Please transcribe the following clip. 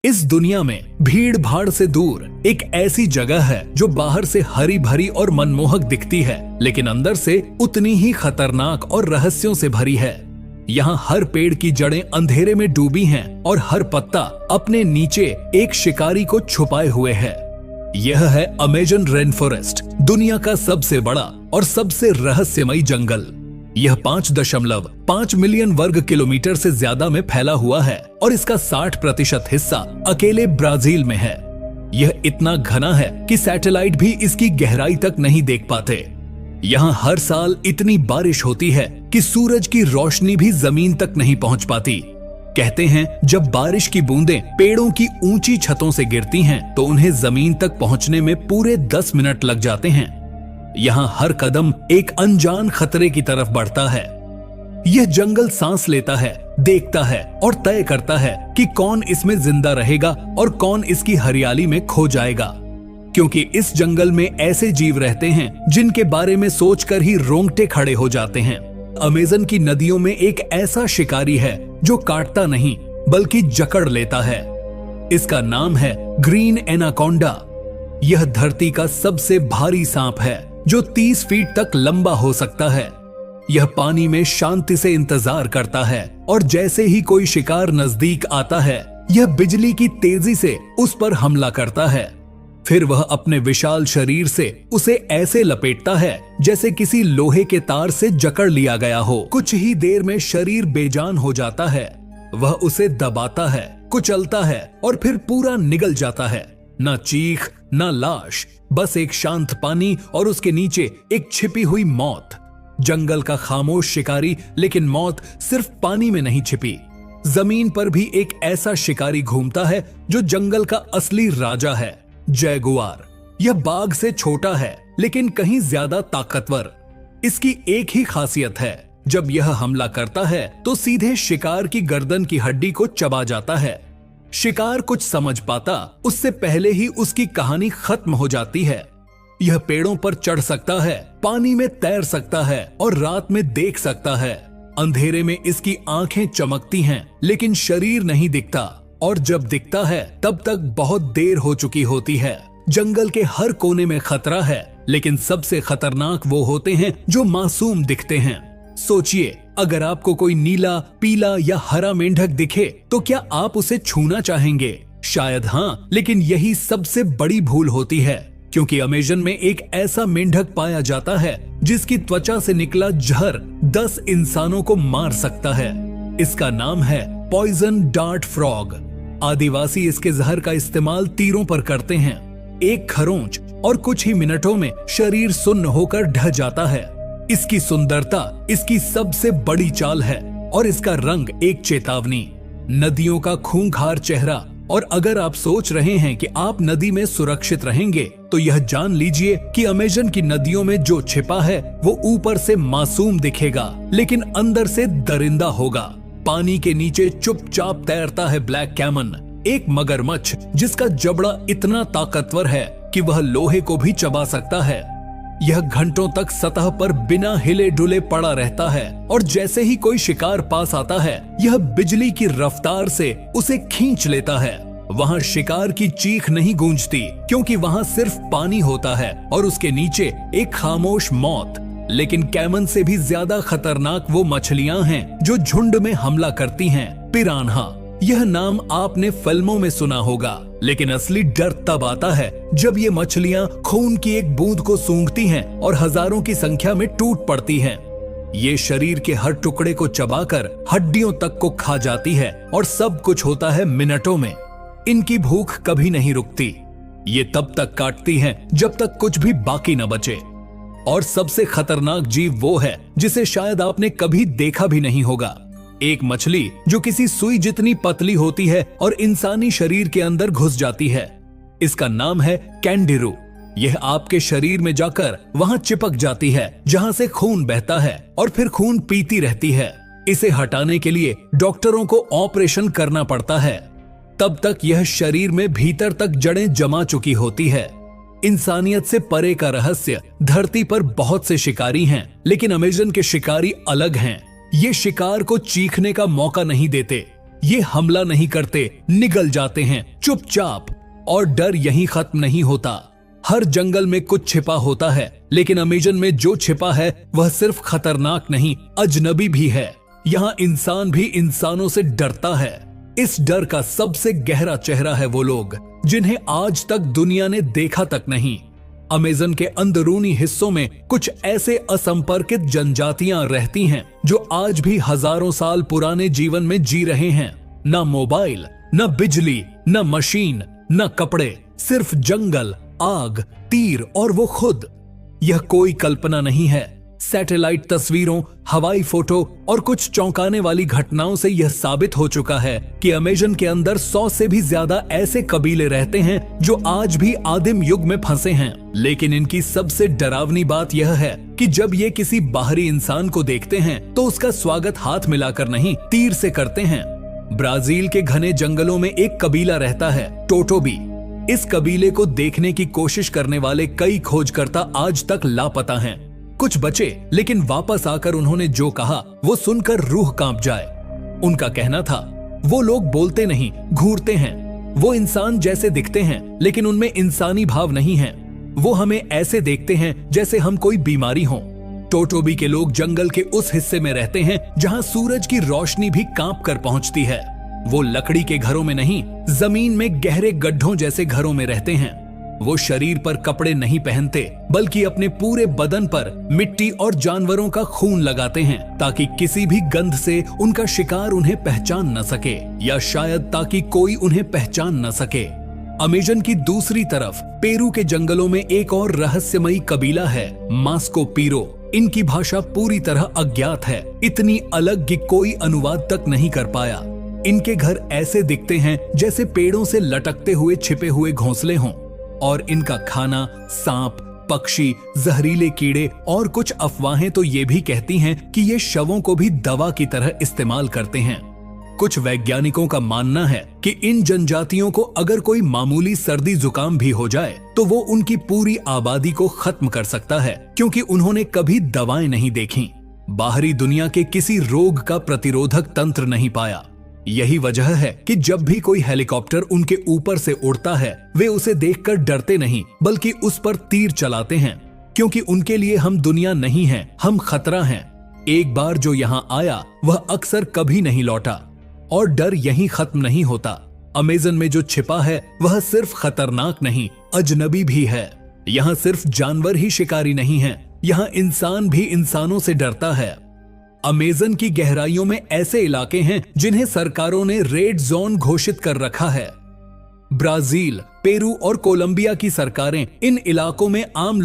इस दुनिया में भीड़ भाड़ से दूर एक ऐसी जगह है जो बाहर से हरी भरी और मनमोहक दिखती है, लेकिन अंदर से उतनी ही खतरनाक और रहस्यों से भरी है। यहाँ हर पेड़ की जड़ें अंधेरे में डूबी हैं और हर पत्ता अपने नीचे एक शिकारी को छुपाए हुए है। यह है अमेजन रेन फॉरेस्ट, दुनिया का सबसे बड़ा और सबसे रहस्यमयी जंगल। यह 5.5 मिलियन वर्ग किलोमीटर से ज्यादा में फैला हुआ है और इसका 60% हिस्सा अकेले ब्राजील में है। यह इतना घना है कि सैटेलाइट भी इसकी गहराई तक नहीं देख पाते। यहाँ हर साल इतनी बारिश होती है कि सूरज की रोशनी भी जमीन तक नहीं पहुंच पाती। कहते हैं जब बारिश की बूंदें पेड़ों की ऊंची छतों से गिरती हैं तो उन्हें जमीन तक पहुंचने में पूरे 10 मिनट लग जाते हैं। यहाँ हर कदम एक अनजान खतरे की तरफ बढ़ता है। यह जंगल सांस लेता है, देखता है और तय करता है कि कौन इसमें जिंदा रहेगा और कौन इसकी हरियाली में खो जाएगा, क्योंकि इस जंगल में ऐसे जीव रहते हैं जिनके बारे में सोचकर ही रोंगटे खड़े हो जाते हैं। अमेजन की नदियों में एक ऐसा शिकारी है जो काटता नहीं बल्कि जकड़ लेता है। इसका नाम है ग्रीन एनाकोंडा। यह धरती का सबसे भारी सांप है जो 30 फीट तक लंबा हो सकता है। यह पानी में शांति से इंतजार करता है और जैसे ही कोई शिकार नजदीक आता है यह बिजली की तेजी से उस पर हमला करता है। फिर वह अपने विशाल शरीर से उसे ऐसे लपेटता है जैसे किसी लोहे के तार से जकड़ लिया गया हो। कुछ ही देर में शरीर बेजान हो जाता है। वह उसे दबाता है, कुचलता है और फिर पूरा निगल जाता है। ना चीख ना लाश, बस एक शांत पानी और उसके नीचे एक छिपी हुई मौत। जंगल का खामोश शिकारी, लेकिन मौत सिर्फ पानी में नहीं छिपी। जमीन पर भी एक ऐसा शिकारी घूमता है जो जंगल का असली राजा है, जैगुआर। यह बाघ से छोटा है लेकिन कहीं ज्यादा ताकतवर। इसकी एक ही खासियत है, जब यह हमला करता है तो सीधे शिकार की गर्दन की हड्डी को चबा जाता है। शिकार कुछ समझ पाता उससे पहले ही उसकी कहानी खत्म हो जाती है। यह पेड़ों पर चढ़ सकता है, पानी में तैर सकता है और रात में देख सकता है। अंधेरे में इसकी आंखें चमकती हैं लेकिन शरीर नहीं दिखता, और जब दिखता है तब तक बहुत देर हो चुकी होती है। जंगल के हर कोने में खतरा है, लेकिन सबसे खतरनाक वो होते हैं जो मासूम दिखते हैं। सोचिए, अगर आपको कोई नीला, पीला या हरा मेंढक दिखे तो क्या आप उसे छूना चाहेंगे? शायद हाँ, लेकिन यही सबसे बड़ी भूल होती है, क्योंकि अमेजन में एक ऐसा मेंढक पाया जाता है जिसकी त्वचा से निकला जहर 10 इंसानों को मार सकता है। इसका नाम है पॉइजन डार्ट फ्रॉग। आदिवासी इसके जहर का इस्तेमाल तीरों पर करते हैं। एक खरोंच और कुछ ही मिनटों में शरीर सुन्न होकर ढह जाता है। इसकी सुंदरता इसकी सबसे बड़ी चाल है और इसका रंग एक चेतावनी। नदियों का खूंखार चेहरा, और अगर आप सोच रहे हैं कि आप नदी में सुरक्षित रहेंगे तो यह जान लीजिए कि अमेजन की नदियों में जो छिपा है वो ऊपर से मासूम दिखेगा लेकिन अंदर से दरिंदा होगा। पानी के नीचे चुपचाप तैरता है ब्लैक कैमन, एक मगरमच्छ जिसका जबड़ा इतना ताकतवर है कि वह लोहे को भी चबा सकता है। यह घंटों तक सतह पर बिना हिले डुले पड़ा रहता है और जैसे ही कोई शिकार पास आता है यह बिजली की रफ्तार से उसे खींच लेता है। वहाँ शिकार की चीख नहीं गूंजती क्योंकि वहाँ सिर्फ पानी होता है और उसके नीचे एक खामोश मौत। लेकिन कैमन से भी ज्यादा खतरनाक वो मछलियां हैं जो झुंड में हमला करती हैं, पिरान्हा। यह नाम आपने फिल्मों में सुना होगा, लेकिन असली डर तब आता है जब ये मछलियां खून की एक बूंद को सूंघती हैं और हजारों की संख्या में टूट पड़ती हैं। ये शरीर के हर टुकड़े को चबाकर हड्डियों तक को खा जाती है और सब कुछ होता है मिनटों में। इनकी भूख कभी नहीं रुकती। ये तब तक काटती हैं जब तक कुछ भी बाकी न बचे। और सबसे खतरनाक जीव वो है जिसे शायद आपने कभी देखा भी नहीं होगा। एक मछली जो किसी सुई जितनी पतली होती है और इंसानी शरीर के अंदर घुस जाती है। इसका नाम है कैंडिरू। यह आपके शरीर में जाकर वहां चिपक जाती है जहां से खून बहता है और फिर खून पीती रहती है। इसे हटाने के लिए डॉक्टरों को ऑपरेशन करना पड़ता है। तब तक यह शरीर में भीतर तक जड़ें जमा चुकी होती है। इंसानियत से परे का रहस्य, धरती पर बहुत से शिकारी हैं, लेकिन अमेजन के शिकारी अलग हैं। ये शिकार को चीखने का मौका नहीं देते। ये हमला नहीं करते, निगल जाते हैं चुपचाप। और डर यहीं खत्म नहीं होता। हर जंगल में कुछ छिपा होता है, लेकिन अमेजन में जो छिपा है वह सिर्फ खतरनाक नहीं, अजनबी भी है। यहाँ इंसान भी इंसानों से डरता है। इस डर का सबसे गहरा चेहरा है वो लोग जिन्हें आज तक दुनिया ने देखा तक नहीं। अमेजन के अंदरूनी हिस्सों में कुछ ऐसे असंपर्कित जनजातियां रहती हैं जो आज भी हजारों साल पुराने जीवन में जी रहे हैं। न मोबाइल, न बिजली, न मशीन, न कपड़े, सिर्फ जंगल, आग, तीर और वो खुद। यह कोई कल्पना नहीं है। सैटेलाइट तस्वीरों, हवाई फोटो और कुछ चौंकाने वाली घटनाओं से यह साबित हो चुका है कि अमेजन के अंदर 100 से भी ज्यादा ऐसे कबीले रहते हैं जो आज भी आदिम युग में फंसे हैं। लेकिन इनकी सबसे डरावनी बात यह है कि जब ये किसी बाहरी इंसान को देखते हैं तो उसका स्वागत हाथ मिलाकर नहीं, तीर से करते हैं। ब्राजील के घने जंगलों में एक कबीला रहता है, टोटोबी। इस कबीले को देखने की कोशिश करने वाले कई खोजकर्ता आज तक लापता हैं। कुछ बचे, लेकिन वापस आकर उन्होंने जो कहा वो सुनकर रूह कांप जाए। उनका कहना था, वो लोग बोलते नहीं, घूरते हैं। वो इंसान जैसे दिखते हैं, लेकिन उनमें इंसानी भाव नहीं है। वो हमें ऐसे देखते हैं जैसे हम कोई बीमारी हो। टोटोबी के लोग जंगल के उस हिस्से में रहते हैं जहां सूरज की रोशनी भी कांप कर पहुंचती है। वो लकड़ी के घरों में नहीं, जमीन में गहरे गड्ढों जैसे घरों में रहते हैं। वो शरीर पर कपड़े नहीं पहनते, बल्कि अपने पूरे बदन पर मिट्टी और जानवरों का खून लगाते हैं ताकि किसी भी गंध से उनका शिकार उन्हें पहचान न सके, या शायद ताकि कोई उन्हें पहचान न सके। अमेजन की दूसरी तरफ पेरू के जंगलों में एक और रहस्यमयी कबीला है, मास्को पीरो। इनकी भाषा पूरी तरह अज्ञात है, इतनी अलग कि कोई अनुवाद तक नहीं कर पाया। इनके घर ऐसे दिखते हैं जैसे पेड़ों से लटकते हुए छिपे हुए घोंसले हों, और इनका खाना सांप, पक्षी, जहरीले कीड़े और कुछ अफवाहें तो ये भी कहती हैं कि ये शवों को भी दवा की तरह इस्तेमाल करते हैं। कुछ वैज्ञानिकों का मानना है कि इन जनजातियों को अगर कोई मामूली सर्दी जुकाम भी हो जाए तो वो उनकी पूरी आबादी को खत्म कर सकता है, क्योंकि उन्होंने कभी दवाएं नहीं देखी, बाहरी दुनिया के किसी रोग का प्रतिरोधक तंत्र नहीं पाया। यही वजह है कि जब भी कोई हेलीकॉप्टर उनके ऊपर से उड़ता है वे उसे देखकर डरते नहीं, बल्कि उस पर तीर चलाते हैं, क्योंकि उनके लिए हम दुनिया नहीं हैं, हम खतरा हैं। एक बार जो यहाँ आया वह अक्सर कभी नहीं लौटा। और डर यहीं खत्म नहीं होता। अमेजन में जो छिपा है वह सिर्फ खतरनाक नहीं, अजनबी भी है। यहाँ सिर्फ जानवर ही शिकारी नहीं हैं, यहाँ इंसान भी इंसानों से डरता है। अमेजन की गहराइयों में ऐसे इलाके हैं जिन्हें सरकारों ने रेड जोन घोषित कर रखा है। ब्राजील, पेरू और कोलंबिया की सरकारें इन इलाकों में आम